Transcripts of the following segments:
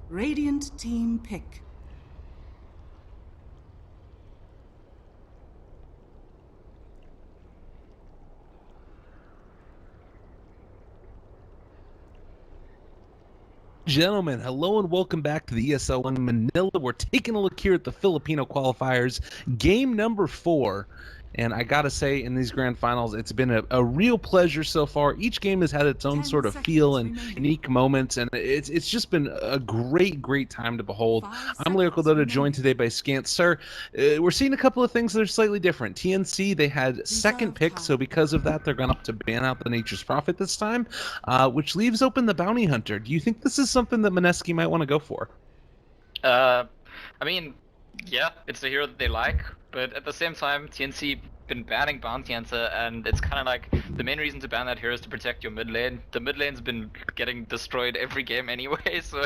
Radiant team pick. Gentlemen, hello and welcome back to the ESL One Manila. We're taking a look here at the Filipino qualifiers, game number 4. And I gotta say, in these grand finals, it's been a real pleasure so far. Each game has had its own sort of feel and unique moments, and it's just been a great time to behold. I'm Lyrical Dota, joined today by Scant. Sir, we're seeing a couple of things that are slightly different. TNC, they had second pick, so because of that, they're going to ban out the Nature's Prophet this time, which leaves open the Bounty Hunter. Do you think this is something that Mineski might want to go for? I mean, yeah, it's the hero that they like, but at the same time, TNC been banning Bounty Hunter, and it's kind of like the main reason to ban that hero is to protect your mid lane. The mid lane's been getting destroyed every game anyway, so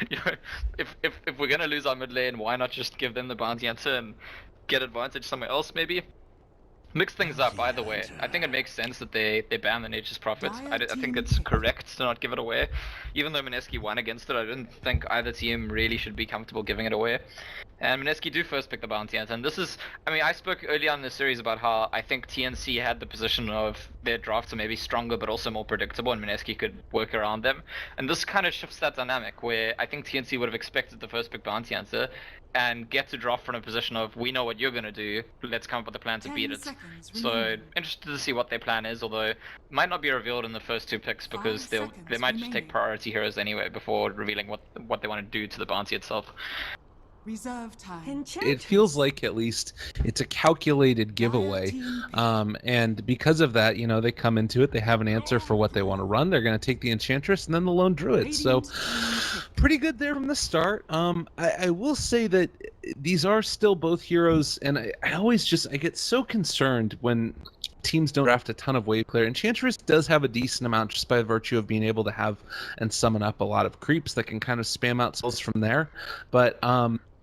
you know, if we're gonna lose our mid lane, why not just give them the Bounty Hunter and get advantage somewhere else maybe? Mix things up either way. I think it makes sense that they ban the Nature's Prophet. I think it's correct to not give it away. Even though Mineski won against it, I didn't think either team really should be comfortable giving it away. And Mineski do first pick the Bounty Hunter, and this is, I mean, I spoke earlier on in the series about how I think TNC had the position of their drafts are maybe stronger but also more predictable, and Mineski could work around them. And this kind of shifts that dynamic, where I think TNC would have expected the first pick Bounty Hunter, and get to draft from a position of, we know what you're going to do, let's come up with a plan to beat it. So, interested to see what their plan is, although it might not be revealed in the first 2 picks, because they might just take priority heroes anyway before revealing what they want to do to the bounty itself. Reserve time. It feels like at least it's a calculated giveaway, and because of that, you know, they come into it, they have an answer for what they want to run. They're going to take the Enchantress and then the Lone Druid. So pretty good there from the start. I will say that these are still both heroes, and I get so concerned when teams don't draft a ton of wave clear. Enchantress does have a decent amount just by virtue of being able to have and summon up a lot of creeps that can kind of spam out souls from there. But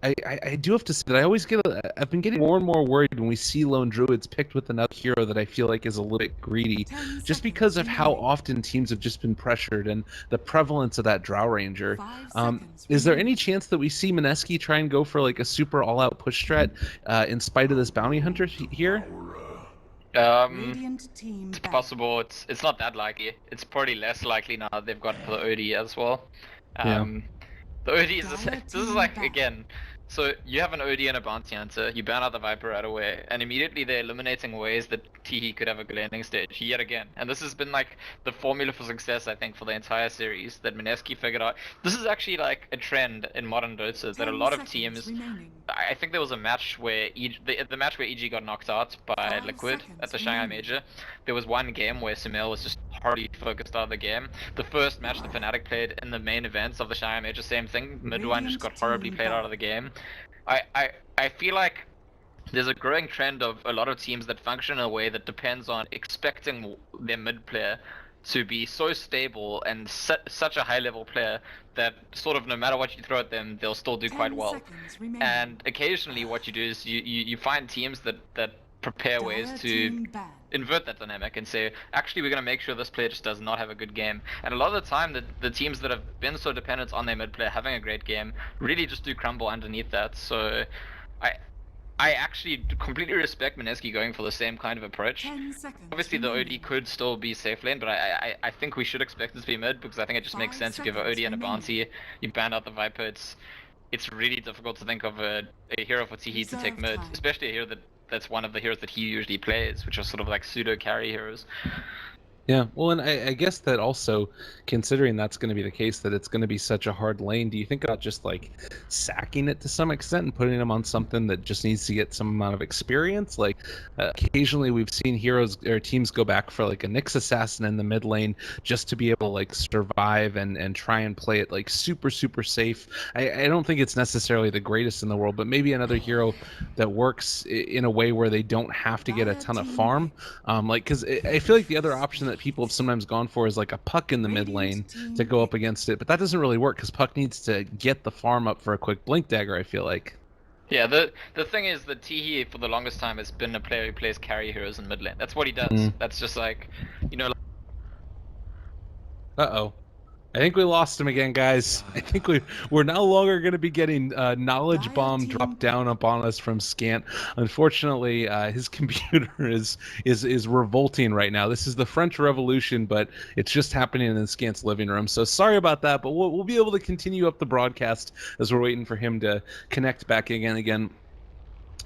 I do have to say that I've been getting more and more worried when we see Lone Druids picked with another hero that I feel like is a little bit greedy, just because of how often teams have just been pressured and the prevalence of that Drow Ranger. Is there any chance that we see Mineski try and go for like a super all-out push strat in spite of this Bounty Hunter here? It's possible. It's not that likely. It's probably less likely now that they've got the OD as well. The OD is this is like, again, so you have an OD and a Bounty Hunter, you ban out the Viper right away, and immediately they're eliminating ways that Teehee could have a good landing stage yet again. And this has been like the formula for success, I think, for the entire series that Mineski figured out. This is actually like a trend in modern Dota that a lot of teams. I think there was a match where the match where EG got knocked out by Liquid at the Shanghai Major. There was one game where Sumail was just horribly focused out of the game. The first match the Fnatic played in the main events of the Shanghai Major, same thing. Midone just got horribly played out of the game. I feel like there's a growing trend of a lot of teams that function in a way that depends on expecting their mid player to be so stable and such a high level player that sort of no matter what you throw at them, they'll still do quite well. And occasionally what you do is you find teams that prepare ways to invert that dynamic and say, actually, we're going to make sure this player just does not have a good game. And a lot of the time, the teams that have been so dependent on their mid player having a great game really just do crumble underneath that. So I actually completely respect Mineski going for the same kind of approach. Obviously, the OD could still be safe lane, but I think we should expect it to be mid, because I think it just makes sense to give an OD and a bounty. You ban out the Viper, it's really difficult to think of a hero for Teehee to take mid, especially a hero that's one of the heroes that he usually plays, which are sort of like pseudo carry heroes. Yeah, well, and I guess that also, considering that's going to be the case, that it's going to be such a hard lane, do you think about just like sacking it to some extent and putting them on something that just needs to get some amount of experience? Like occasionally we've seen heroes or teams go back for like a Nyx assassin in the mid lane just to be able to like survive and try and play it like super safe. I don't think it's necessarily the greatest in the world, but maybe another hero that works in a way where they don't have to get a ton of farm. Like, because I feel like the other option that people have sometimes gone for is like a Puck in the mid lane to go up against it, but that doesn't really work because Puck needs to get the farm up for a quick blink dagger, I feel like. Yeah, the thing is that Teehee for the longest time has been a player who plays carry heroes in mid lane. That's what he does. That's just like, you know. Uh-oh. I think we lost him again, guys. I think we're no longer going to be getting knowledge bomb dropped down upon us from Scant. Unfortunately, his computer is revolting right now. This is the French Revolution, but it's just happening in Scant's living room. So sorry about that, but we'll be able to continue up the broadcast as we're waiting for him to connect back again.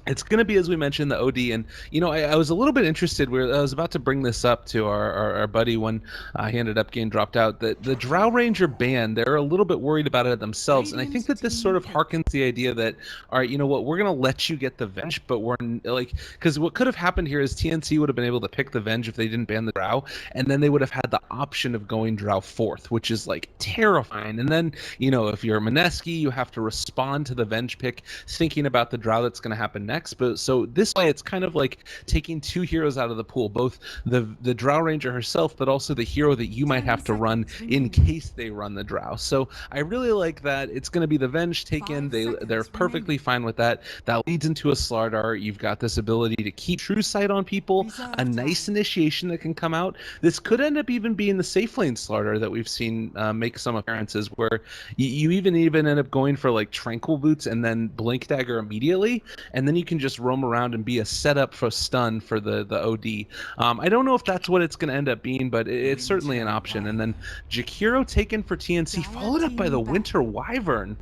It's going to be, as we mentioned, the OD. And, you know, I was a little bit interested. I was about to bring this up to our buddy when he ended up getting dropped out. The Drow Ranger ban, they're a little bit worried about it themselves. And I think that this sort of harkens the idea that, all right, you know what, we're going to let you get the Venge, but we're like, because what could have happened here is TNC would have been able to pick the Venge if they didn't ban the Drow. And then they would have had the option of going Drow 4th, which is like terrifying. And then, you know, if you're Mineski, you have to respond to the Venge pick thinking about the Drow that's going to happen next. But so this way, it's kind of like taking two heroes out of the pool, both the Drow Ranger herself, but also the hero that you might have to run in case they run the Drow. So I really like that. It's going to be the Venge taken. They're perfectly fine with that. That leads into a Slardar. You've got this ability to keep true sight on people, a nice initiation that can come out. This could end up even being the safe lane Slardar that we've seen make some appearances, where you even end up going for like Tranquil Boots and then Blink Dagger immediately, and then you can just roam around and be a setup for stun for the OD. I don't know if that's what it's going to end up being, but it's certainly an option. And then Jakiro taken for TNC, followed up by the Winter Wyvern.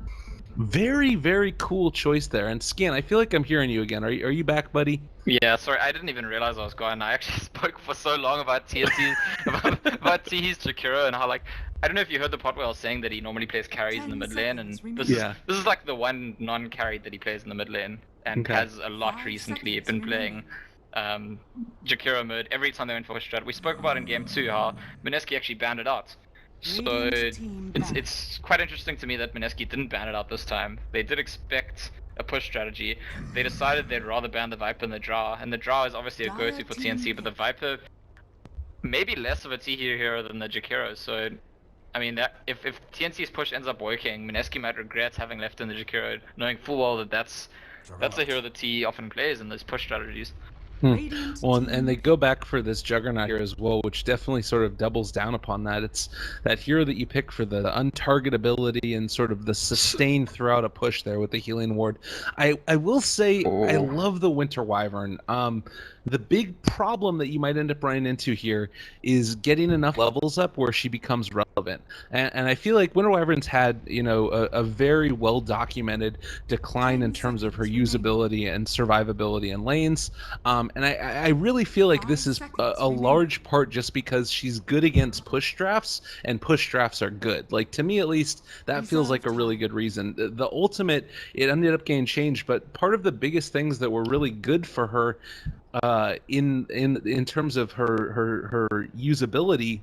Very, very cool choice there. And Scan, I feel like I'm hearing you again. Are you back, buddy? Yeah, sorry, I didn't even realize I was gone. I actually spoke for so long about TNC, about Tihi's Jakiro, and how, like, I don't know if you heard the part where I was saying that he normally plays carries in the mid lane, and this is like the one non-carry that he plays in the mid lane, and has a lot recently been playing Jakiro mid every time they went for a strat. We spoke about in game 2 how Mineski actually banned it out. So it's quite interesting to me that Mineski didn't ban it out this time. They did expect a push strategy. They decided they'd rather ban the Viper than the Drow, and the Drow is obviously a go-to for TNC, but the Viper maybe less of a T hero than the Jakiro. So I mean, that if TNC's push ends up working, Mineski might regret having left in the Jakiro, knowing full well that that's a hero that T often plays in those push strategies. Well, and they go back for this Juggernaut here as well, which definitely sort of doubles down upon that. It's that hero that you pick for the untargetability and sort of the sustain throughout a push there with the healing ward. I will say I love the Winter Wyvern. The big problem that you might end up running into here is getting enough levels up where she becomes relevant. And I feel like Winter Wyvern's had, you know, a very well documented decline in terms of her usability and survivability in lanes. And I really feel like this is a large part just because she's good against push drafts, and push drafts are good. Like, to me at least, that feels like a really good reason. The ultimate, it ended up getting changed, but part of the biggest things that were really good for her in terms of her usability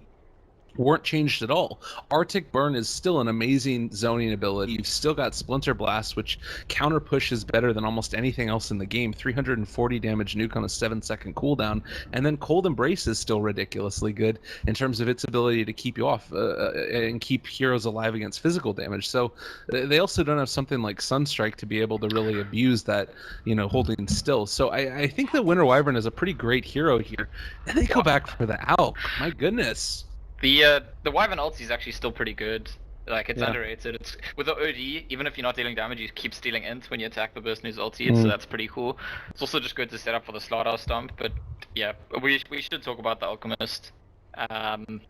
weren't changed at all. Arctic Burn is still an amazing zoning ability. You've still got Splinter Blast, which counter pushes better than almost anything else in the game. 340 damage nuke on a 7-second cooldown. And then Cold Embrace is still ridiculously good in terms of its ability to keep you off and keep heroes alive against physical damage. So they also don't have something like Sunstrike to be able to really abuse that, you know, holding still. So I think that Winter Wyvern is a pretty great hero here. And they go back for the Alk. My goodness. The Wyvern ulti is actually still pretty good. Like, it's underrated. It's with the OD, even if you're not dealing damage, you keep stealing int when you attack the person who's ulti, so that's pretty cool. It's also just good to set up for the Slaughter Stomp, but yeah, we should talk about the Alchemist. And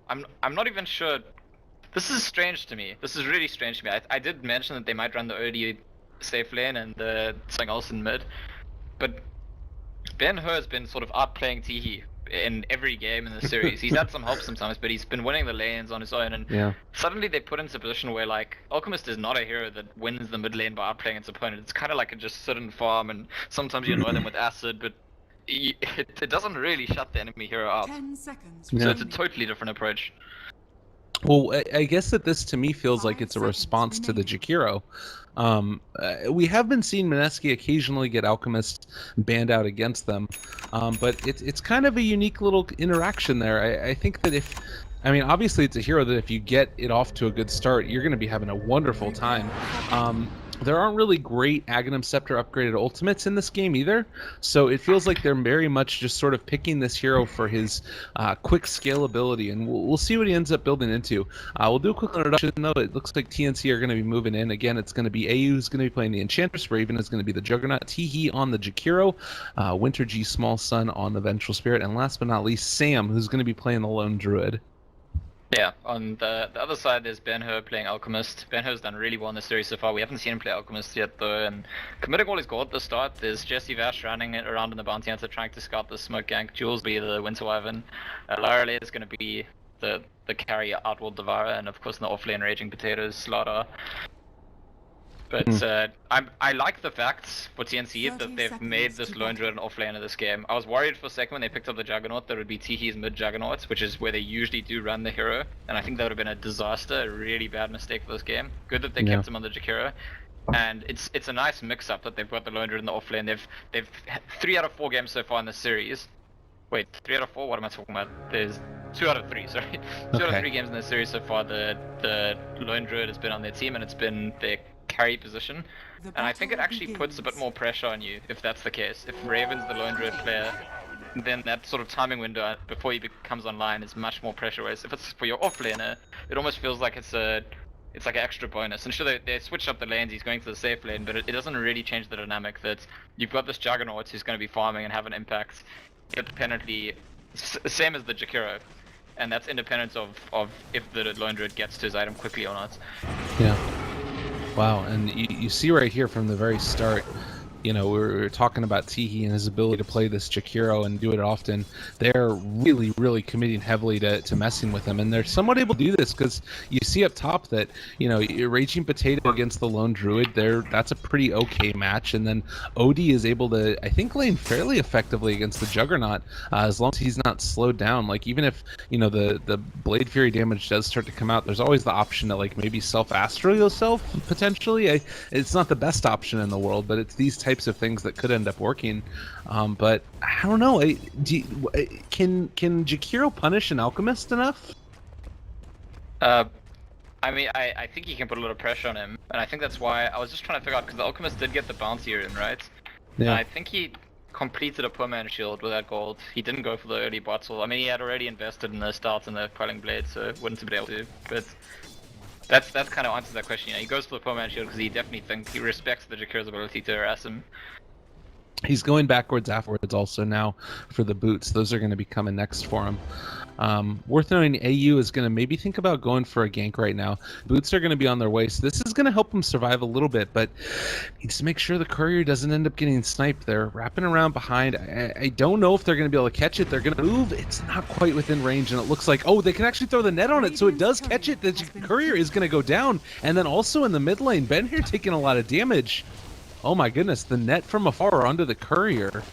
I'm not even sure. This is strange to me. This is really strange to me. I did mention that they might run the OD safe lane and the something else in mid, but Ben-Hur has been sort of outplaying Tihi in every game in the series. He's had some help sometimes, but he's been winning the lanes on his own, and suddenly they put into a position where, like, Alchemist is not a hero that wins the mid lane by outplaying its opponent. It's kind of like a just sit and farm, and sometimes you annoy them with acid, but it doesn't really shut the enemy hero out. 10 seconds. So it's a totally different approach. Well, I guess that this to me feels like it's a response to the Jakiro. We have been seeing Mineski occasionally get Alchemist banned out against them, but it's kind of a unique little interaction there. I think that obviously it's a hero that if you get it off to a good start, you're going to be having a wonderful time. there aren't really great Aghanim Scepter upgraded ultimates in this game either, so it feels like they're very much just sort of picking this hero for his quick scalability, and we'll see what he ends up building into. We'll do a quick introduction, though. It looks like TNC are going to be moving in. Again, it's going to be AU who's going to be playing the Enchantress, Raven is going to be the Juggernaut, Teehee on the Jakiro, Winter G Small Sun on the Vengeful Spirit, and last but not least, Sam, who's going to be playing the Lone Druid. Yeah, on the other side there's Ben-Hur playing Alchemist. Ben-Hur's done really well in the series so far. We haven't seen him play Alchemist yet though, and committing all his gold at the start. There's Jesse Vash running it around in the Bounty Hunter trying to scout the Smoke Gank. Jules will be the Winter Wyvern. Lorelei is going to be the carry Outworld Devourer, and of course in the offlane Raging Potatoes, Slaughter. But I like the facts for TNC that they've made this Lone Druid an offlane of this game. I was worried for a second when they picked up the Juggernaut that it would be Teehee's mid-Juggernaut, which is where they usually do run the hero, and I think that would have been a disaster, a really bad mistake for this game. Good that they kept him on the Jakiro. And it's a nice mix-up that they've got the Lone Druid in the offlane. They've 3 out of 4 games so far in the series. Wait, 3 out of 4? What am I talking about? There's 2 out of 3, sorry. 2 out of 3 games in the series so far, the Lone Druid has been on their team, and it's been their carry position, and I think it actually puts a bit more pressure on you if that's the case. If Raven's the Lone Druid player, then that sort of timing window before he becomes online is much more pressure, whereas if it's for your offlaner, it almost feels like it's like an extra bonus. And sure, they switched up the lanes, he's going to the safe lane, but it doesn't really change the dynamic that you've got this Juggernaut who's going to be farming and have an impact independently, same as the Jakiro, and that's independent of if the Lone Druid gets to his item quickly or not. Yeah. Wow, and you see right here from the very start, you know, we were talking about Teehee and his ability to play this Jakiro and do it often. They're really, really committing heavily to messing with him, and they're somewhat able to do this because you see up top that, you know, Raging Potato against the Lone Druid, that's a pretty okay match, and then Odie is able to, I think, lane fairly effectively against the Juggernaut, as long as he's not slowed down. Like, even if, you know, the Blade Fury damage does start to come out, there's always the option to, like, maybe self-astral yourself, potentially. It's not the best option in the world, but it's these types of things that could end up working. But I don't know. Can Jakiro punish an Alchemist enough? I mean, I think he can put a lot of pressure on him, and I think that's why I was just trying to figure out, because the Alchemist did get the bounty in, right? Yeah. And I think he completed a poor man's shield with that gold. He didn't go for the early bottle. I mean, he had already invested in the start and the Quelling Blade, so wouldn't have been able to. But that's kind of answers that question. You know, he goes for the poor man's shield because he definitely thinks he respects the Jakiro's ability to harass him. He's going backwards afterwards also now for the boots. Those are going to be coming next for him. Worth noting, AU is going to maybe think about going for a gank right now. Boots are going to be on their way, so this is going to help him survive a little bit, but needs to make sure the courier doesn't end up getting sniped. They're wrapping around behind. I don't know if they're going to be able to catch it. They're going to move. It's not quite within range, and it looks like, oh, they can actually throw the net on it, so it does catch it. The courier is going to go down, and then also in the mid lane, Ben here taking a lot of damage. Oh my goodness, the net from afar onto the courier.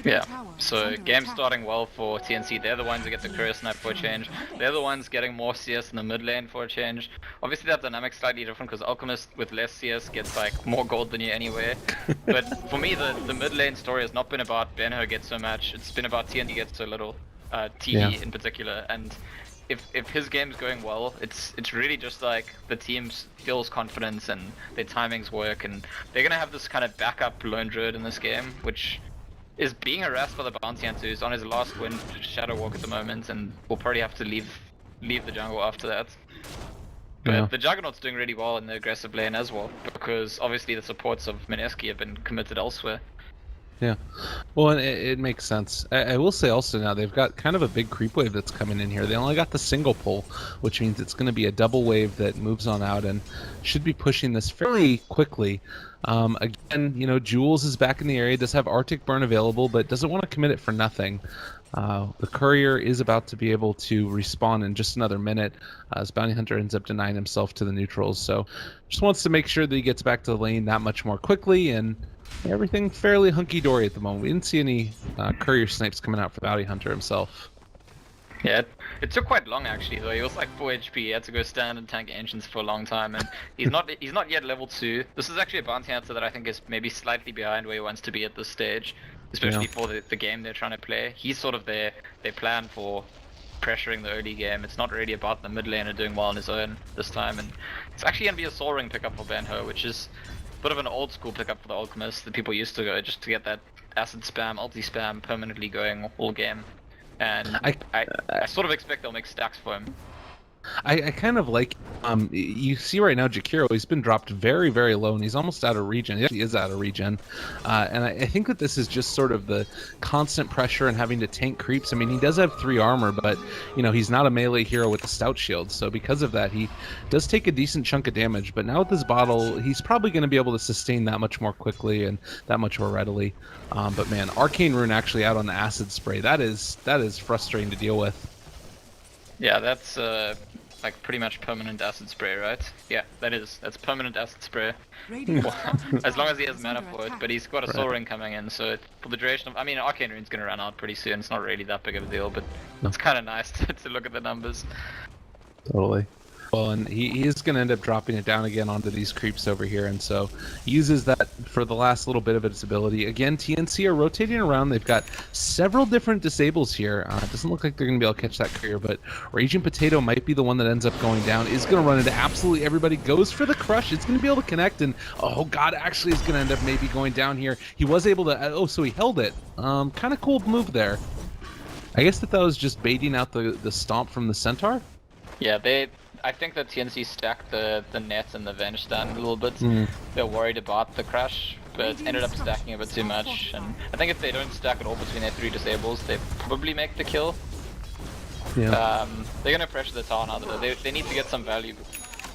Yeah, so game starting well for TNC. They're the ones who get the courier snipe for a change. They're the ones getting more CS in the mid lane for a change. Obviously that dynamic's slightly different because Alchemist with less CS gets like more gold than you anyway. But for me, the mid lane story has not been about Ben-Hur gets so much. It's been about TNC gets so little. Teehee in particular. And if his game's going well, it's really just like the team feels confidence and their timings work, and they're gonna have this kind of backup Lone Druid in this game, which is being harassed by the Bounty Hunter, who's on his last win Shadow Walk at the moment, and will probably have to leave the jungle after that. But the Juggernaut's doing really well in the aggressive lane as well, because obviously the supports of Mineski have been committed elsewhere. Yeah, well, and it makes sense. I will say also now they've got kind of a big creep wave that's coming in here. They only got the single pull, which means it's going to be a double wave that moves on out and should be pushing this fairly quickly. Again, you know, Jules is back in the area, does have Arctic Burn available, but doesn't want to commit it for nothing. The courier is about to be able to respawn in just another minute as Bounty Hunter ends up denying himself to the neutrals. So just wants to make sure that he gets back to the lane that much more quickly, and everything fairly hunky-dory at the moment. We didn't see any courier snipes coming out for Bounty Hunter himself. Yeah, it took quite long actually though. He was like 4 HP, he had to go stand and tank ancients for a long time, and he's not yet level 2. This is actually a Bounty Hunter that I think is maybe slightly behind where he wants to be at this stage, especially for the game they're trying to play. He's sort of their plan for pressuring the early game. It's not really about the mid laner doing well on his own this time, and it's actually going to be a Soul Ring pickup for Banho, which is a bit of an old school pickup for the Alchemist that people used to go just to get that acid spam, ulti spam permanently going all game. And I sort of expect they'll make stacks for him. I kind of like, you see right now Jakiro, he's been dropped very, very low, and he's almost out of regen. He actually is out of regen. And I think that this is just sort of the constant pressure and having to tank creeps. I mean, he does have 3 armor, but, you know, he's not a melee hero with a stout shield. So because of that, he does take a decent chunk of damage. But now with this bottle, he's probably going to be able to sustain that much more quickly and that much more readily. But man, Arcane Rune actually out on the acid spray. That is frustrating to deal with. Yeah, that's like pretty much permanent acid spray, right? Yeah, that's permanent acid spray. As long as he has mana for it, but he's got a Soul Ring coming in, so for the duration of, I mean, Arcane Rune's gonna run out pretty soon. It's not really that big of a deal, but it's kind of nice to look at the numbers. Totally. Well, and he is going to end up dropping it down again onto these creeps over here, and so uses that for the last little bit of its ability. Again, TNC are rotating around. They've got several different disables here. It doesn't look like they're going to be able to catch that courier, but Raging Potato might be the one that ends up going down. Is going to run into absolutely everybody. Goes for the crush. It's going to be able to connect, and oh god, actually is going to end up maybe going down here. He was able to, so he held it. Kind of cool move there. I guess that was just baiting out the stomp from the Centaur? Yeah, I think that TNC stacked the net and the Venge stand a little bit. They're worried about the crash, but ended up stacking a bit too much. And I think if they don't stack at all between their 3 disables, they probably make the kill. Yeah. They're gonna pressure the tower now. They need to get some value.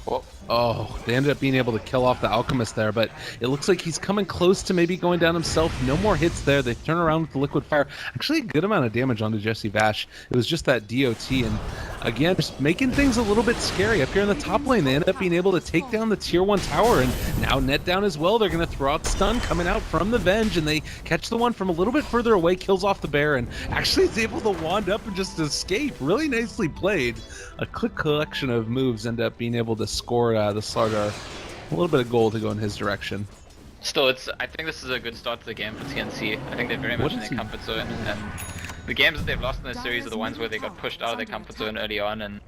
Whoa. Oh, they ended up being able to kill off the Alchemist there, but it looks like he's coming close to maybe going down himself. No more hits there. They turn around with the Liquid Fire. Actually, a good amount of damage onto Jesse Vash. It was just that DOT, and again, just making things a little bit scary. Up here in the top lane, they end up being able to take down the tier 1 tower, and now net down as well. They're going to throw out stun coming out from the Venge, and they catch the one from a little bit further away, kills off the bear, and actually is able to wand up and just escape. Really nicely played. A quick collection of moves end up being able to score the Slardar a little bit of gold to go in his direction. Still, I think this is a good start to the game for TNC. I think they're very much in their comfort zone, and the games that they've lost in this series are the ones where they got pushed out of their comfort zone early on, and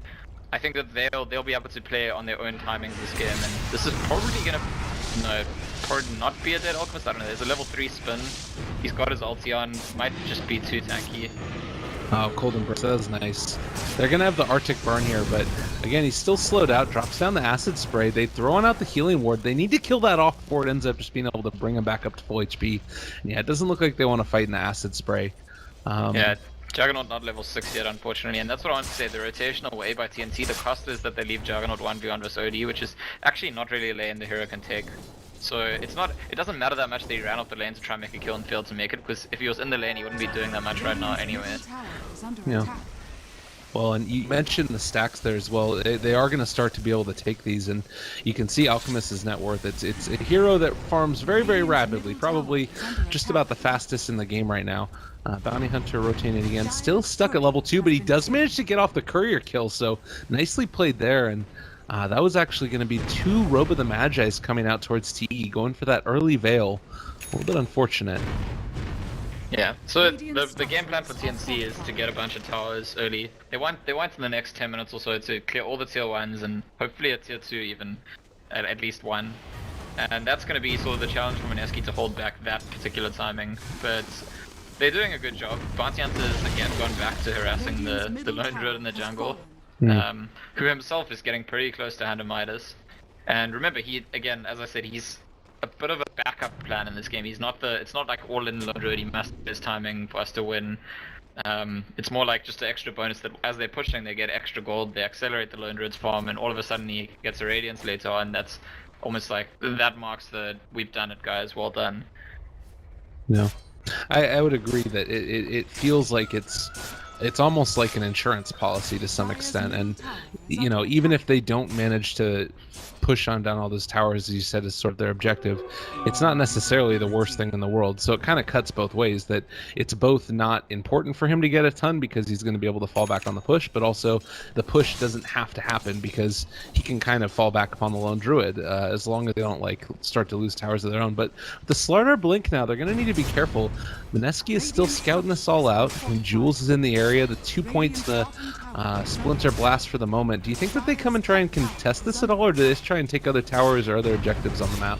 I think that they'll be able to play on their own timings this game, and this is probably gonna probably not be a dead Alchemist. I don't know, there's a level 3 spin, he's got his ulti on, might just be too tanky. Oh, Cold Embrace, that was nice. They're going to have the Arctic Burn here, but again, he's still slowed out, drops down the Acid Spray. They throw on out the Healing Ward. They need to kill that off before it ends up just being able to bring him back up to full HP. And yeah, it doesn't look like they want to fight in the Acid Spray. Yeah, Juggernaut not level 6 yet, unfortunately, and that's what I want to say. The rotation away by TNC, the cost is that they leave Juggernaut 1v1 vs OD, which is actually not really a lane the hero can take. So it doesn't matter that much that he ran off the lane to try and make a kill and failed to make it, because if he was in the lane he wouldn't be doing that much right now anyway. Yeah. Well, and you mentioned the stacks there as well. They are going to start to be able to take these, and you can see Alchemist's net worth. It's a hero that farms very, very rapidly, probably just about the fastest in the game right now. Bounty Hunter rotating again, still stuck at level 2, but he does manage to get off the courier kill, so nicely played there. And that was actually going to be 2 Robe of the Magi's coming out towards TE, going for that early Veil. A little bit unfortunate. Yeah, so the game plan for TNC is to get a bunch of towers early. They want in the next 10 minutes or so to clear all the tier 1s and hopefully a tier 2 even, at least one. And that's going to be sort of the challenge for Mineski to hold back that particular timing. But they're doing a good job. Bounty Hunter's again gone back to harassing the Lone Druid in the jungle. Who himself is getting pretty close to Hand of Midas. And remember, he, again, as I said, he's a bit of a backup plan in this game. It's not like all in Lone Druid, he masters his timing for us to win. It's more like just an extra bonus that as they're pushing, they get extra gold, they accelerate the Lone Druid's farm, and all of a sudden he gets a Radiance later on. That's almost like, that marks the we've done it, guys, well done. No. I would agree that it feels like it's almost like an insurance policy to some extent, and you know, even if they don't manage to push on down all those towers, as you said, is sort of their objective, it's not necessarily the worst thing in the world. So it kind of cuts both ways, that it's both not important for him to get a ton because he's going to be able to fall back on the push, but also the push doesn't have to happen because he can kind of fall back upon the Lone Druid as long as they don't like start to lose towers of their own. But with the Slardar Blink now, they're going to need to be careful. Mineski is still scouting this all out, and Jules is in the area. The 2 points, the Splinter Blast for the moment. Do you think that they come and try and contest this at all, or do they just try and take other towers or other objectives on the map?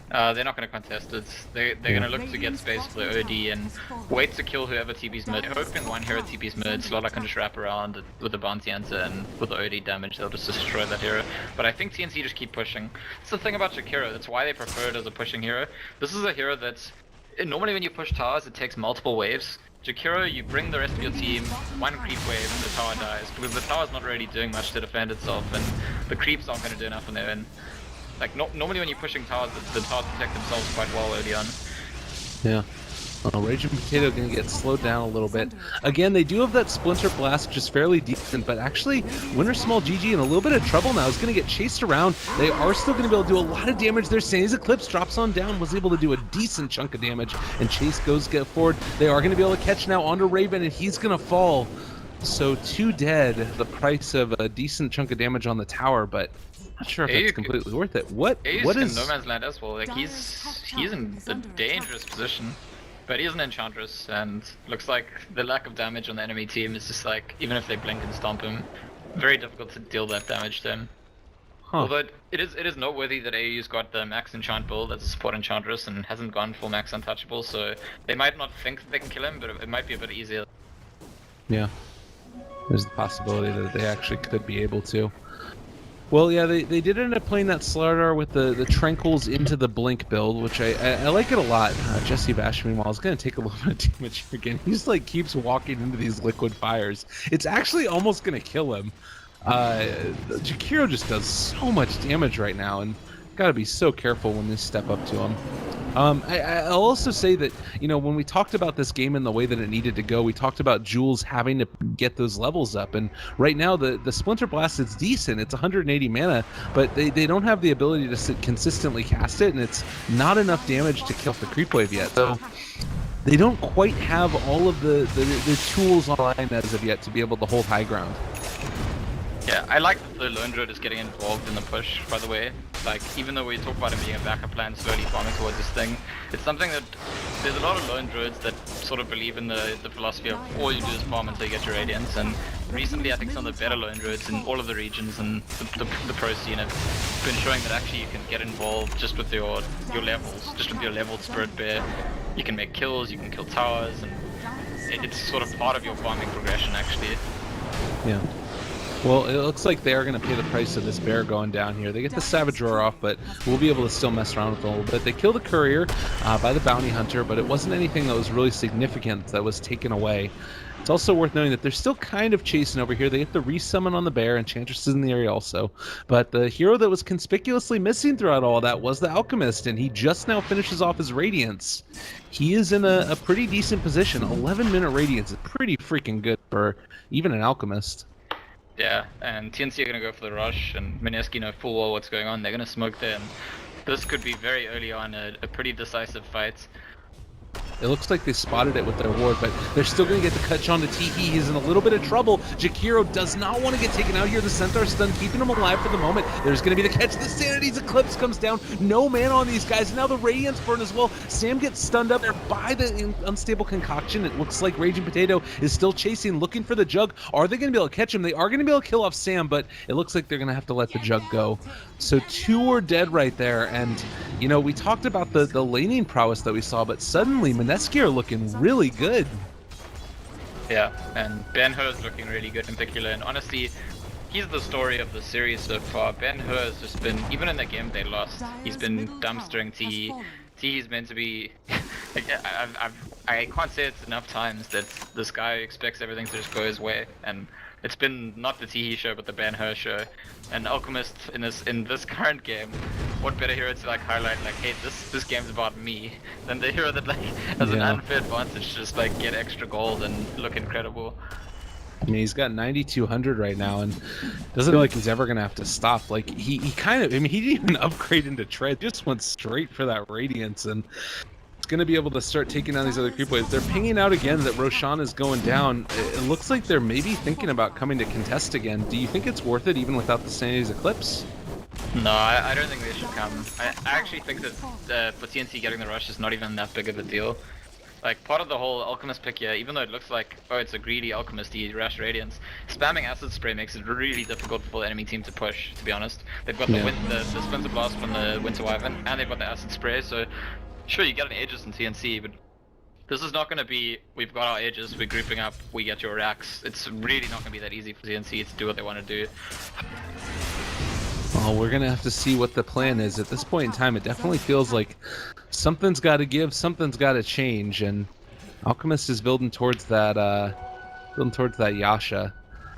They're not going to contest it. They're going to look to get space for the OD and wait to kill whoever TP's mid. Hoping one hero TP's mid, Slaughter can just wrap around with the bounty hunter, and with the OD damage they'll just destroy that hero. But I think TNC just keep pushing. That's the thing about Jakiro, that's why they prefer it as a pushing hero. This is a hero that's... Normally when you push towers it takes multiple waves. Jakiro, you bring the rest of your team, one creep wave and the tower dies, because the tower's not really doing much to defend itself, and the creeps aren't going to do enough on their own. Like, normally when you're pushing towers, the towers protect themselves quite well early on. Yeah. Raging Potato gonna get slowed down a little bit. Again, they do have that Splinter Blast, which is fairly decent, but actually, Winter Small GG in a little bit of trouble now. Is gonna get chased around. They are still gonna be able to do a lot of damage there. Sandy's Eclipse drops on down, was able to do a decent chunk of damage, and Chase goes get forward. They are gonna be able to catch now onto Raven, and he's gonna fall. So 2 dead, the price of a decent chunk of damage on the tower, but not sure if it's completely worth it. What is in No Man's Land as well? Like he's in a dangerous position, but he is an Enchantress, and looks like the lack of damage on the enemy team is just like, even if they blink and stomp him, very difficult to deal that damage to him. Although it is noteworthy that AU's got the max enchant build as a support Enchantress and hasn't gone full max untouchable, so they might not think that they can kill him, but it might be a bit easier. Yeah. There's the possibility that they actually could be able to. Well, yeah, they did end up playing that Slardar with the Tranquils into the Blink build, which I like it a lot. Jesse Bash, meanwhile, is going to take a little bit of damage here again. He's like keeps walking into these liquid fires. It's actually almost going to kill him. Jakiro just does so much damage right now, and got to be so careful when they step up to him. I'll also say that, you know, when we talked about this game and the way that it needed to go, we talked about Jules having to get those levels up, and right now the Splinter Blast is decent. It's 180 mana, but they don't have the ability to consistently cast it, and it's not enough damage to kill the creep wave yet. So they don't quite have all of the tools online as of yet to be able to hold high ground. Yeah, I like that the Lone Druid is getting involved in the push, by the way. Like, even though we talk about him being a backup plan, slowly farming towards this thing, it's something that there's a lot of Lone Druids that sort of believe in the philosophy of all you do is farm until you get your Radiance, and recently I think some of the better Lone Druids in all of the regions and the pro scene have been showing that actually you can get involved just with your levels, just with your leveled Spirit Bear. You can make kills, you can kill towers, and it's sort of part of your farming progression actually. Yeah. Well, it looks like they are going to pay the price of this bear going down here. They get the Savage Roar off, but we'll be able to still mess around with it a little bit. They kill the Courier by the Bounty Hunter, but it wasn't anything that was really significant that was taken away. It's also worth noting that they're still kind of chasing over here. They get the resummon on the bear, and Enchantress is in the area also. But the hero that was conspicuously missing throughout all that was the Alchemist, and he just now finishes off his Radiance. He is in a pretty decent position. 11-minute Radiance is pretty freaking good for even an Alchemist. Yeah, and TNC are going to go for the rush, and Mineski know full well what's going on. They're going to smoke there, and this could be very early on a pretty decisive fight. It looks like they spotted it with their ward, but they're still going to get the cut on to Teehee. He's in a little bit of trouble. Jakiro does not want to get taken out here. The Centaur stun, keeping him alive for the moment. There's going to be the catch. The Sanity's Eclipse comes down. No mana on these guys. Now the Radiance burn as well. Sam gets stunned up there by the unstable concoction. It looks like Raging Potato is still chasing, looking for the Jug. Are they going to be able to catch him? They are going to be able to kill off Sam, but it looks like they're going to have to let the Jug go. So 2 are dead right there, and you know, we talked about the laning prowess that we saw, but suddenly Mineski are looking really good. Yeah, and Ben-Hur is looking really good in particular, and honestly, he's the story of the series so far. Ben-Hur has just been, even in the game they lost, he's been dumpstering Teehee. Teehee's meant to be, like, I can't say it enough times that this guy expects everything to just go his way, and it's been not the Teehee show, but the Ben-Hur show. And Alchemist in this current game, what better hero to like highlight like, hey, this game's about me, than the hero that like has an unfair advantage to just like get extra gold and look incredible. I mean, he's got 9,200 right now, and doesn't feel like he's ever gonna have to stop. Like he kind of, I mean, he didn't even upgrade into Tread, just went straight for that Radiance, and going to be able to start taking down these other creep waves. They're pinging out again that Roshan is going down. It looks like they're maybe thinking about coming to contest again. Do you think it's worth it even without the Sanity's Eclipse? No, I don't think they should come. I actually think that for TNC getting the rush is not even that big of a deal. Like, part of the whole Alchemist pick here, even though it looks like, oh, it's a greedy Alchemist, he Rash Radiance, spamming Acid Spray makes it really difficult for the enemy team to push, to be honest. They've got the Splinter Blast from the Winter Wyvern, and they've got the Acid Spray, so sure, you get an Aegis in TNC, but this is not going to be, we've got our Aegis, we're grouping up, we get your racks. It's really not going to be that easy for TNC to do what they want to do. Well, we're going to have to see what the plan is. At this point in time, it definitely feels like something's got to give, something's got to change, and Alchemist is building towards that Yasha.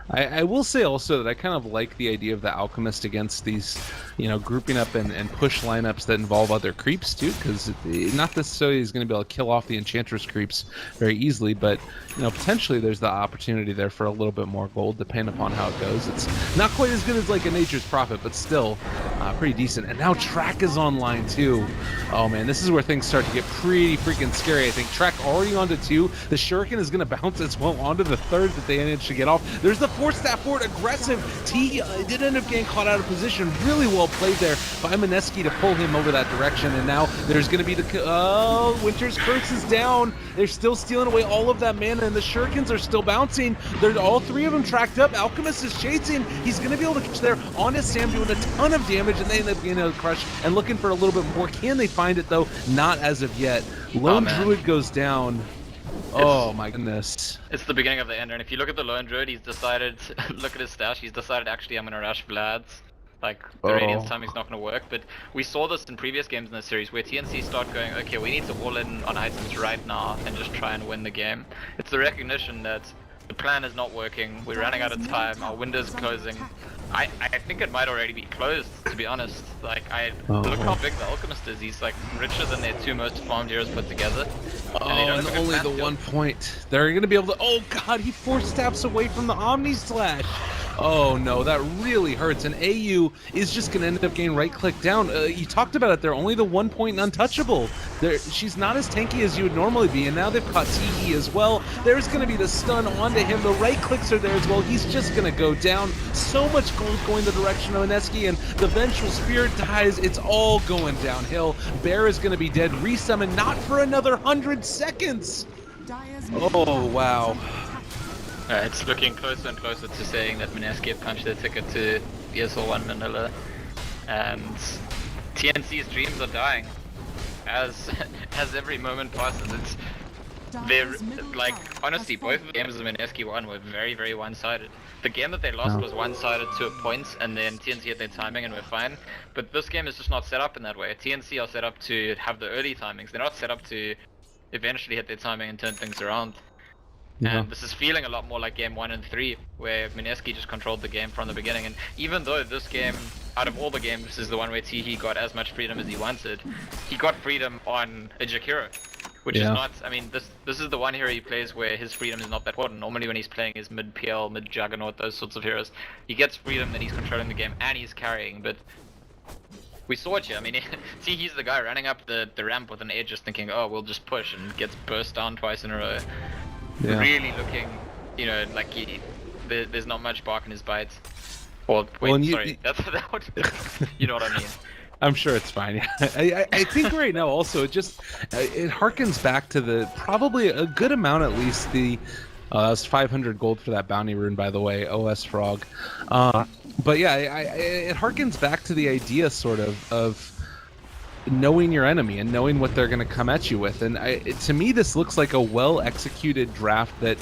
I will say also that I kind of like the idea of the Alchemist against these, you know, grouping up and push lineups that involve other creeps too, because not necessarily is going to be able to kill off the Enchantress creeps very easily, but, you know, potentially there's the opportunity there for a little bit more gold, depending upon how it goes. It's not quite as good as like a Nature's Prophet, but still pretty decent. And now Track is online too. Oh man, this is where things start to get pretty freaking scary. I think Track already onto 2. The Shuriken is going to bounce as well onto the 3rd that they managed to get off. There's the 4th staff forward, aggressive. T did end up getting caught out of position. Really well played there by Mineski to pull him over that direction. And now there's going to be the Winter's Curse is down. They're still stealing away all of that mana, and the Shurikens are still bouncing. They're all 3 of them tracked up. Alchemist is chasing. He's going to be able to catch there onto Sam, doing a ton of damage, and they end up getting a crush and looking for a little bit more. Can they find it though? Not as of yet. Lone Druid goes down. Oh my goodness. It's the beginning of the end, and if you look at the Lone Druid, he's decided, look at his stash, he's decided actually I'm going to rush Vlad's. Like, the Radiance timing's not going to work, but we saw this in previous games in the series where TNC start going, okay, we need to all in on items right now and just try and win the game. It's the recognition that the plan is not working, we're running out of time, our window's closing. I think it might already be closed, to be honest. Like, look how big the Alchemist is. He's like richer than their 2 most farmed heroes put together. And only the 1 point. They're going to be able to. Oh god, he 4 steps away from the Omni Slash. Oh no, that really hurts. And AU is just going to end up getting right click down. You talked about it there, only the 1 point untouchable. She's not as tanky as you would normally be, and now they've caught TE as well. There's going to be the stun onto him. The right clicks are there as well. He's just going to go down. So much gold going the direction of Mineski, and the Vengeful Spirit dies. It's all going downhill. Bear is going to be dead. Resummon, not for another 100 seconds. Oh, wow. It's looking closer and closer to saying that Mineski have punched their ticket to ESL One Manila, and TNC's dreams are dying as every moment passes. They're like, honestly, both of the games that Mineski won were very, very one-sided. The game that they lost was one-sided to a point, and then TNC had their timing and we're fine. But this game is just not set up in that way. TNC are set up to have the early timings. They're not set up to eventually hit their timing and turn things around. And this is feeling a lot more like game 1 and 3, where Mineski just controlled the game from the beginning. And even though this game, out of all the games, this is the one where Tihi got as much freedom as he wanted, he got freedom on a Jakiro. Which is not, I mean, this is the one hero he plays where his freedom is not that important. Normally when he's playing his mid-PL, mid-Juggernaut, those sorts of heroes, he gets freedom, then he's controlling the game, and he's carrying, but we saw it here. I mean, see, he's the guy running up the ramp with an Aegis thinking, oh, we'll just push, and gets burst down twice in a row. Really looking, you know, like there's not much bark in his bite. Or, wait, sorry, that's what, you know what I mean. I'm sure it's fine. I think right now also it harkens back to the probably a good amount, at least the that was 500 gold for that bounty rune, by the way, OS Frog. But yeah, it harkens back to the idea sort of knowing your enemy and knowing what they're going to come at you with. And to me, this looks like a well-executed draft that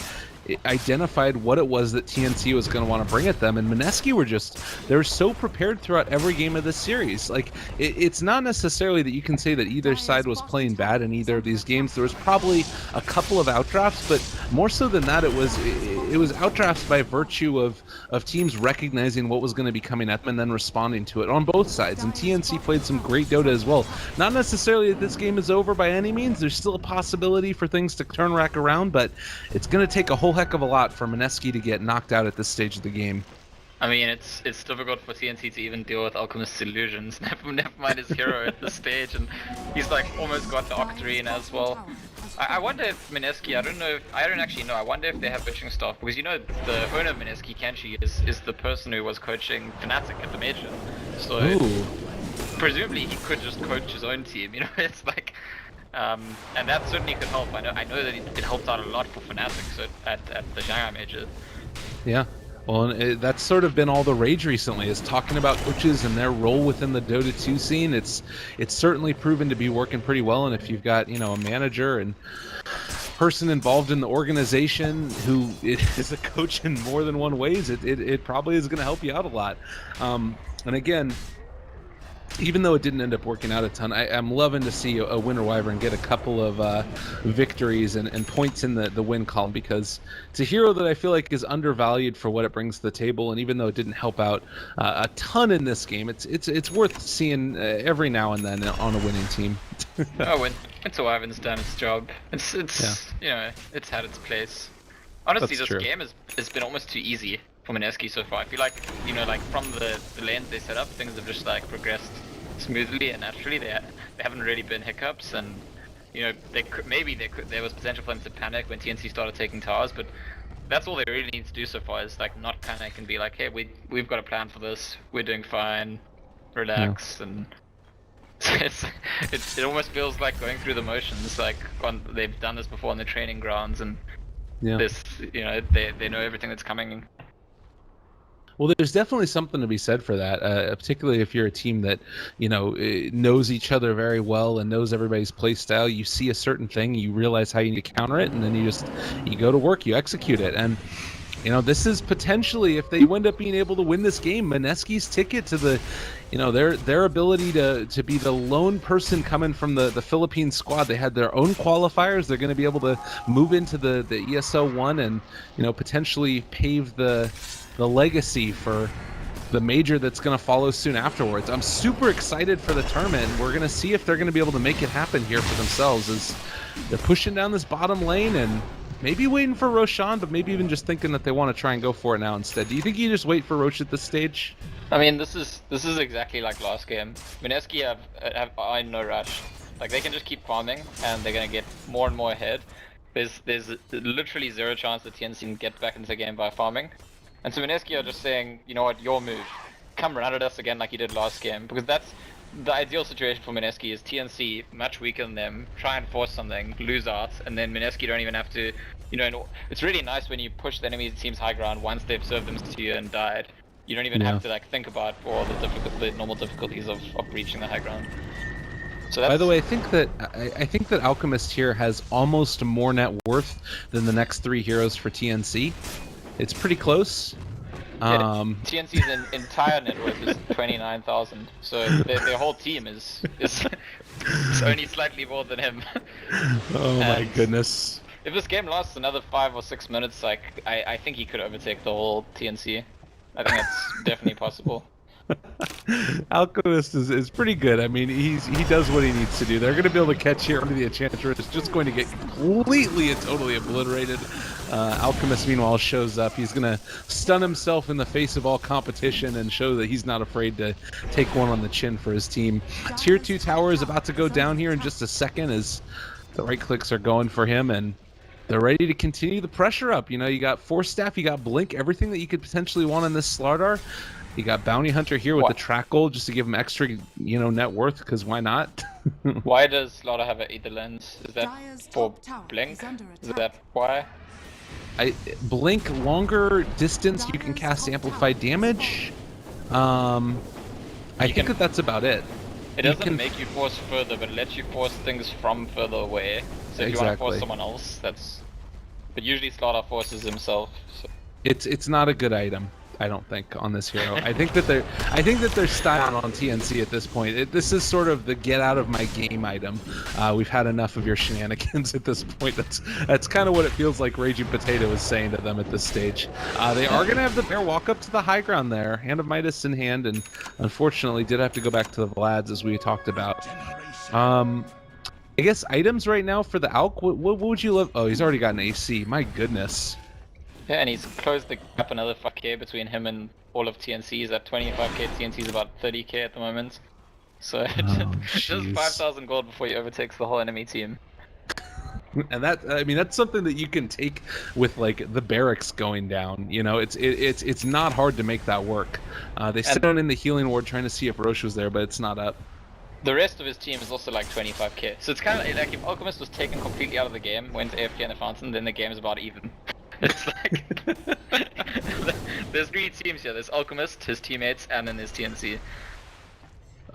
identified what it was that TNC was going to want to bring at them, and Mineski they were so prepared throughout every game of this series. Like, it's not necessarily that you can say that either side was playing bad in either of these games. There was probably a couple of outdrafts, but more so than that, it was outdrafts by virtue of teams recognizing what was going to be coming at them and then responding to it on both sides. And TNC played some great Dota as well. Not necessarily that this game is over by any means. There's still a possibility for things to turn back around, but it's going to take a whole heck of a lot for Mineski to get knocked out at this stage of the game. I mean, it's difficult for TNC to even deal with Alchemist's illusions. Never mind his hero at this stage, and he's like almost got the Octarine as well. I wonder if Mineski, I don't actually know, I wonder if they have coaching staff, because you know the owner of Mineski, Kenshi, is the person who was coaching Fnatic at the Major. So presumably he could just coach his own team, you know. It's like And that certainly could help. I know that it helped out a lot for Fnatic at the Shanghai Major. Yeah. Well, and that's sort of been all the rage recently, is talking about coaches and their role within the Dota 2 scene. It's certainly proven to be working pretty well, and if you've got, you know, a manager and person involved in the organization who is a coach in more than one ways, it probably is going to help you out a lot. And again, even though it didn't end up working out a ton, I'm loving to see a Winter Wyvern get a couple of victories and points in the win column, because it's a hero that I feel like is undervalued for what it brings to the table. And even though it didn't help out a ton in this game, it's worth seeing every now and then on a winning team. Oh, Winter Wyvern's done its job. It's you know, it's had its place. Honestly, That's this true. game has been almost too easy for Mineski so far. I feel like, you know, like from the lanes they set up, things have just like progressed smoothly and naturally. There haven't really been hiccups, and you know, there was potential for them to panic when TNC started taking towers, but that's all they really need to do so far, is like not panic and be like, hey, we've got a plan for this, we're doing fine, relax. Yeah. And it almost feels like going through the motions, like they've done this before on the training grounds, and this, you know, they know everything that's coming. Well, there's definitely something to be said for that, particularly if you're a team that, you know, knows each other very well and knows everybody's play style. You see a certain thing, you realize how you need to counter it, and then you go to work, you execute it. And, you know, this is potentially, if they wind up being able to win this game, Mineski's ticket to the, you know, their ability to be the lone person coming from the Philippine squad. They had their own qualifiers. They're going to be able to move into the ESL One and, you know, potentially pave the legacy for the major that's going to follow soon afterwards. I'm super excited for the tournament. We're going to see if they're going to be able to make it happen here for themselves, as they're pushing down this bottom lane and maybe waiting for Roshan, but maybe even just thinking that they want to try and go for it now instead. Do you think you just wait for Roche at this stage? I mean, this is exactly like last game. Mineski are in no rush. Like, they can just keep farming and they're going to get more and more ahead. There's literally zero chance that TNC can get back into the game by farming. And so Mineski are just saying, you know what, your move. Come run at us again like you did last game. Because that's the ideal situation for Mineski, is TNC, much weaker than them, try and force something, lose out, and then Mineski don't even have to, you know, it's really nice when you push the enemy team's high ground once they've served them to you and died. You don't even have to like think about all the normal difficulties of reaching the high ground. So by the way, I think that Alchemist here has almost more net worth than the next three heroes for TNC. It's pretty close. TNC's entire net worth is 29,000, so their whole team is only slightly more than him. Oh my goodness. If this game lasts another 5 or 6 minutes, like I think he could overtake the whole TNC. I think that's definitely possible. Alchemist is pretty good. I mean, he does what he needs to do. They're going to be able to catch here under the Enchantress. It's just going to get completely and totally obliterated. Alchemist, meanwhile, shows up. He's going to stun himself in the face of all competition and show that he's not afraid to take one on the chin for his team. Tier 2 tower is about to go down here in just a second as the right clicks are going for him, and they're ready to continue the pressure up. You know, you got Force Staff, you got Blink, everything that you could potentially want in this Slardar. You got Bounty Hunter here with the track gold just to give him extra, you know, net worth, because why not? Why does Slaughter have an Aether Lens? Is that for Blink? Is that why? Blink, longer distance, you can cast amplified damage. I think that's about it. It doesn't make you force further, but it lets you force things from further away. So if you want to force someone else, that's... But usually Slaughter forces himself. So. It's not a good item, I don't think, on this hero. I think that they're styling on TNC at this point. This is sort of the get out of my game item. We've had enough of your shenanigans at this point. That's kind of what it feels like Raging Potato is saying to them at this stage. They are going to have the bear walk up to the high ground there, Hand of Midas in hand, and unfortunately did have to go back to the Vlads as we talked about. I guess items right now for the Alk. What would you love? Oh, he's already got an AC. My goodness. Yeah, and he's closed the gap another 5k between him and all of TNC. He's at 25k, TNC's about 30k at the moment. So just 5,000 gold before he overtakes the whole enemy team. And that's something that you can take with like the barracks going down. You know, it's not hard to make that work. They sit down in the healing ward trying to see if Roche was there, but it's not up. The rest of his team is also like 25k. So it's kind of like if Alchemist was taken completely out of the game, went AFK in the fountain, then the game is about even. It's like there's 3 teams here. There's Alchemist, his teammates, and then his TNC.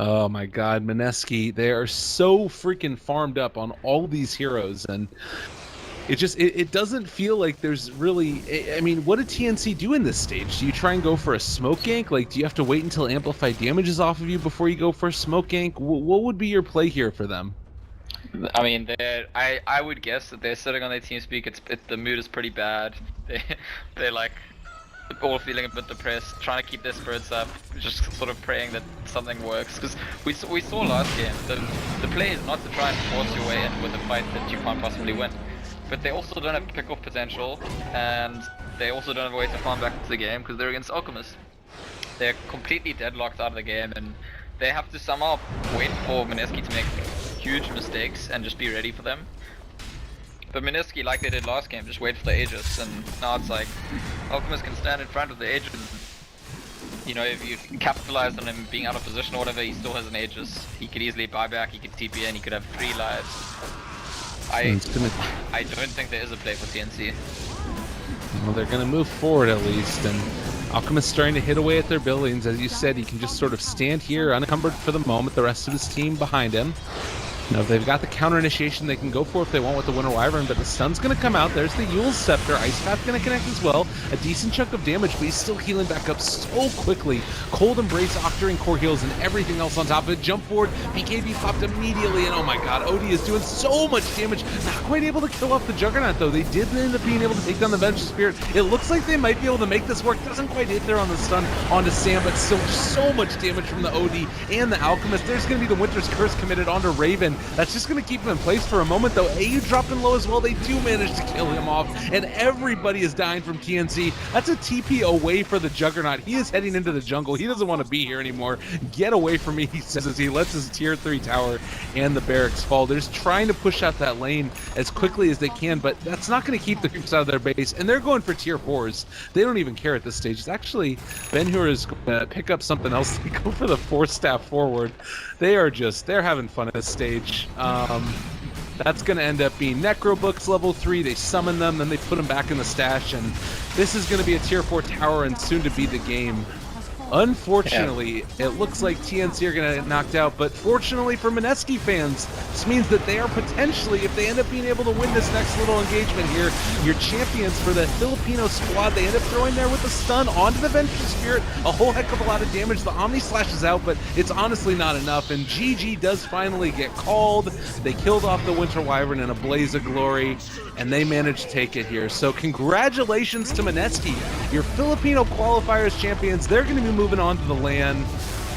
Oh my God, Mineski, they are so freaking farmed up on all these heroes, and it doesn't feel like there's really. I mean, what did TNC do in this stage? Do you try and go for a smoke gank? Like, do you have to wait until amplified damage is off of you before you go for a smoke gank? What would be your play here for them? I mean, I would guess that they're sitting on their team speak. The mood is pretty bad. They're like all feeling a bit depressed, trying to keep their spirits up, just sort of praying that something works. Because we saw last game, the play is not to try and force your way in with a fight that you can't possibly win. But they also don't have pick-off potential, and they also don't have a way to farm back into the game because they're against Alchemist. They're completely deadlocked out of the game, and they have to somehow wait for Mineski to make huge mistakes and just be ready for them. But Mineski, like they did last game, just wait for the Aegis, and now it's like Alchemist can stand in front of the Aegis. You know, if you capitalize on him being out of position or whatever, he still has an Aegis. He could easily buy back, he could TP in, he could have 3 lives. I don't think there is a play for TNC. Well, they're going to move forward at least, and Alchemist starting to hit away at their buildings. As you said, he can just sort of stand here unencumbered for the moment, the rest of his team behind him. You know, they've got the counter initiation they can go for if they want with the Winter Wyvern, but the stun's going to come out. There's the Yule's Scepter. Ice Path going to connect as well. A decent chunk of damage, but he's still healing back up so quickly. Cold Embrace, Octarine Core heals, and everything else on top of it. Jump forward, BKB popped immediately, and oh my god, Odie is doing so much damage. Not quite able to kill off the Juggernaut, though. They did end up being able to take down the Vengeful Spirit. It looks like they might be able to make this work. Doesn't quite hit there on the stun onto Sam, but still so much damage from the Odie and the Alchemist. There's going to be the Winter's Curse committed onto Raven. That's just going to keep him in place for a moment, though. AU dropping low as well. They do manage to kill him off, and everybody is dying from TNC. That's a TP away for the Juggernaut. He is heading into the jungle. He doesn't want to be here anymore. Get away from me, he says, as he lets his tier 3 tower and the barracks fall. They're just trying to push out that lane as quickly as they can, but that's not going to keep the creeps out of their base, and they're going for tier 4s. They don't even care at this stage. It's actually Ben-Hur is going to pick up something else. They go for the 4-staff forward. They're having fun at this stage. That's going to end up being Necro Books level 3. They summon them, then they put them back in the stash, and this is going to be a tier 4 tower and soon to be the game. Unfortunately, it looks like TNC are going to get knocked out, but fortunately for Mineski fans, this means that they are potentially, if they end up being able to win this next little engagement here, your champions for the Filipino squad. They end up throwing there with a stun onto the Vengeful Spirit, a whole heck of a lot of damage. The Omni Slash is out, but it's honestly not enough, and GG does finally get called. They killed off the Winter Wyvern in a blaze of glory, and they managed to take it here. So congratulations to Mineski, your Filipino qualifiers champions. They're going to be moving on to the LAN.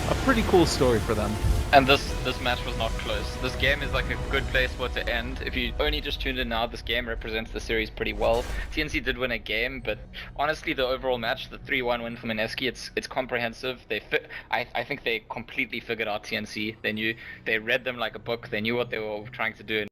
A pretty cool story for them. And this match was not close. This game is like a good place for it to end. If you only just tuned in now, this game represents the series pretty well. TNC did win a game, but honestly, the overall match, the 3-1 win for Mineski, it's comprehensive. I think they completely figured out TNC. They read them like a book. They knew what they were trying to do.